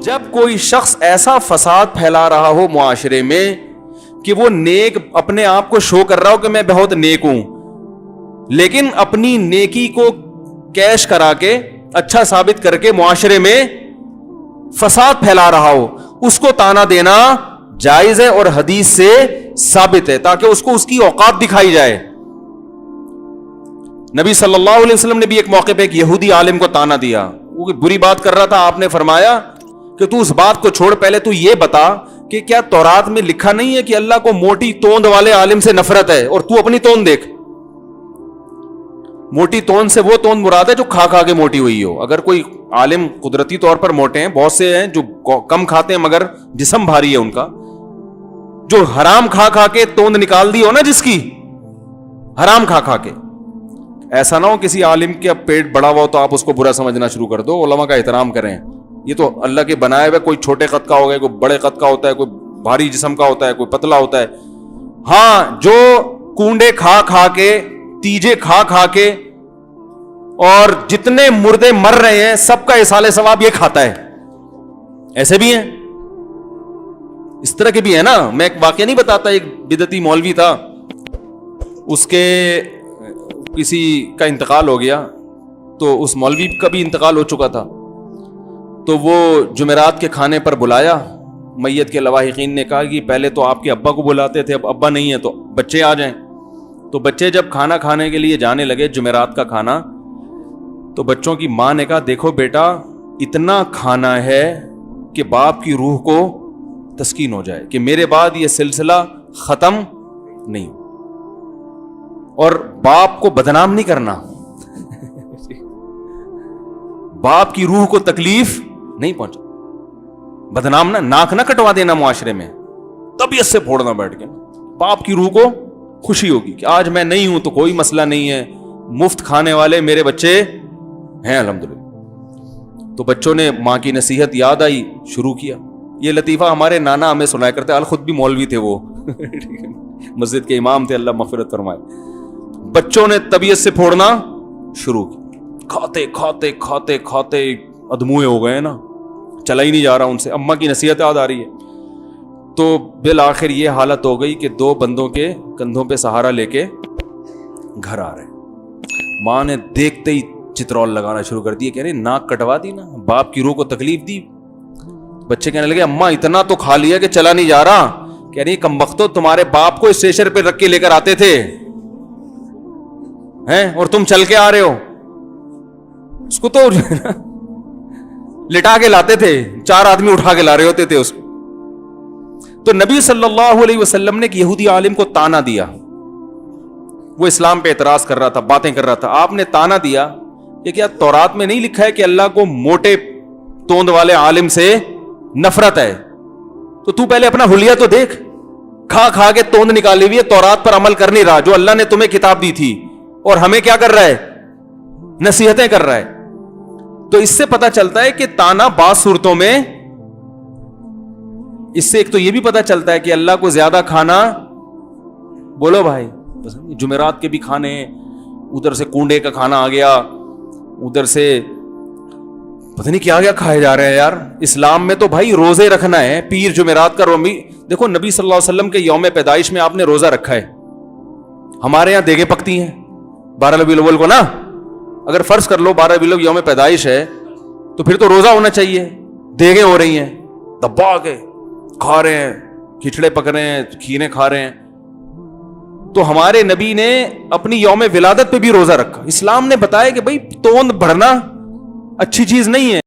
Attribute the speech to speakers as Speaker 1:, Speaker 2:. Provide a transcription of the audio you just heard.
Speaker 1: جب کوئی شخص ایسا فساد پھیلا رہا ہو معاشرے میں کہ وہ نیک اپنے آپ کو شو کر رہا ہو کہ میں بہت نیک ہوں, لیکن اپنی نیکی کو کیش کرا کے اچھا ثابت کر کے معاشرے میں فساد پھیلا رہا ہو, اس کو تانا دینا جائز ہے اور حدیث سے ثابت ہے, تاکہ اس کو اس کی اوقات دکھائی جائے. نبی صلی اللہ علیہ وسلم نے بھی ایک موقع پہ ایک یہودی عالم کو تانا دیا, وہ بری بات کر رہا تھا. آپ نے فرمایا کہ تو اس بات کو چھوڑ, پہلے تو یہ بتا کہ کیا تورات میں لکھا نہیں ہے کہ اللہ کو موٹی توند والے عالم سے نفرت ہے, اور تو اپنی توند دیکھ. موٹی توند سے وہ توند مراد ہے جو کھا کھا کے موٹی ہوئی ہو. اگر کوئی عالم قدرتی طور پر موٹے ہیں, بہت سے ہیں جو کم کھاتے ہیں مگر جسم بھاری ہے ان کا, جو حرام کھا کھا کے توند نکال دی ہو نا جس کی, حرام کھا کھا کے. ایسا نہ ہو کسی عالم کے اب پیٹ بڑا ہوا تو آپ اس کو برا سمجھنا شروع کر دو. علماء کا احترام کریں, یہ تو اللہ کے بنائے ہوئے, کوئی چھوٹے قد کا ہوگا, کوئی بڑے قد کا ہوتا ہے, کوئی بھاری جسم کا ہوتا ہے, کوئی پتلا ہوتا ہے. ہاں, جو کونڈے کھا کھا کے, تیجے کھا کھا کے, اور جتنے مردے مر رہے ہیں سب کا ایصال ثواب یہ کھاتا ہے, ایسے بھی ہیں, اس طرح کے بھی ہیں نا. میں ایک واقعہ نہیں بتاتا, ایک بدعتی مولوی تھا, اس کے کسی کا انتقال ہو گیا, تو اس مولوی کا بھی انتقال ہو چکا تھا. تو وہ جمعرات کے کھانے پر بلایا, میت کے لواحقین نے کہا کہ پہلے تو آپ کے ابا کو بلاتے تھے, اب ابا نہیں ہے تو بچے آ جائیں. تو بچے جب کھانا کھانے کے لیے جانے لگے, جمعرات کا کھانا, تو بچوں کی ماں نے کہا دیکھو بیٹا, اتنا کھانا ہے کہ باپ کی روح کو تسکین ہو جائے کہ میرے بعد یہ سلسلہ ختم نہیں, اور باپ کو بدنام نہیں کرنا, باپ کی روح کو تکلیف نہیں پہنچا, بدنام نہ, ناک نہ کٹوا دینا معاشرے میں, طبیعت سے پھوڑنا بیٹھ کے. باپ کی روح کو خوشی ہوگی کہ آج میں نہیں ہوں تو کوئی مسئلہ نہیں ہے, مفت کھانے والے میرے بچے ہیں الحمدللہ. تو بچوں نے ماں کی نصیحت یاد آئی, شروع کیا. یہ لطیفہ ہمارے نانا ہمیں سنایا کرتے, خود بھی مولوی تھے وہ, مسجد کے امام تھے, اللہ مغفرت فرمائے. بچوں نے طبیعت سے پھوڑنا شروع کی, کھاتے کھاتے کھاتے کھاتے ادموئے ہو گئے نا, چلا ہی نہیں جا رہا ان سے. اماں کی نصیحت یاد آ رہی ہے, تو بالآخر یہ حالت ہو گئی کہ 2 بندوں کے کندھوں پہ سہارا لے کے گھر آ رہے. ماں نے دیکھتے ہی چترول لگانا شروع کر دی, کہہ رہے ناک کٹوا دی نا, باپ کی روح کو تکلیف دی. بچے کہنے لگے اماں اتنا تو کھا لیا کہ چلا نہیں جا رہا. کہہ رہی کمبختو, تمہارے باپ کو اسٹیشن پہ رکھ کے لے کر آتے تھے ہیں, اور تم چل کے آ رہے ہو. اس کو تو لٹا کے لاتے تھے, 4 آدمی اٹھا کے لا رہے ہوتے تھے اس کو. تو نبی صلی اللہ علیہ وسلم نے ایک یہودی عالم کو تانا دیا, وہ اسلام پہ اعتراض کر رہا تھا, باتیں کر رہا تھا. آپ نے تانا دیا کہ کیا تورات میں نہیں لکھا ہے کہ اللہ کو موٹے توند والے عالم سے نفرت ہے؟ تو پہلے اپنا حلیہ تو دیکھ, کھا کھا کے توند نکالی ہوئی ہے, تورات پر عمل کر نہیں رہا جو اللہ نے تمہیں کتاب دی تھی, اور ہمیں کیا کر رہا ہے, نصیحتیں کر رہا ہے. تو اس سے پتا چلتا ہے کہ تانا بعض صورتوں میں, اس سے ایک تو یہ بھی پتا چلتا ہے کہ اللہ کو زیادہ کھانا, بولو بھائی, جمعرات کے بھی کھانے, ادھر سے کنڈے کا کھانا آ گیا, ادھر سے پتہ نہیں کیا کیا کھائے جا رہے ہیں یار. اسلام میں تو بھائی روزے رکھنا ہے, پیر جمعرات کا رومی. دیکھو نبی صلی اللہ علیہ وسلم کے یوم پیدائش میں آپ نے روزہ رکھا ہے. ہمارے یہاں دیگیں پکتی ہیں 12 ربیع الاول کو نا, اگر فرض کر لو 12 ربیع الاول یوم پیدائش ہے تو پھر تو روزہ ہونا چاہیے. دیگیں ہو رہی ہیں, دبا کے کھا رہے ہیں, کھچڑے پک رہے ہیں, کھینے کھا رہے ہیں. تو ہمارے نبی نے اپنی یوم ولادت پہ بھی روزہ رکھا. اسلام نے بتایا کہ بھائی توند بڑھنا اچھی چیز نہیں ہے,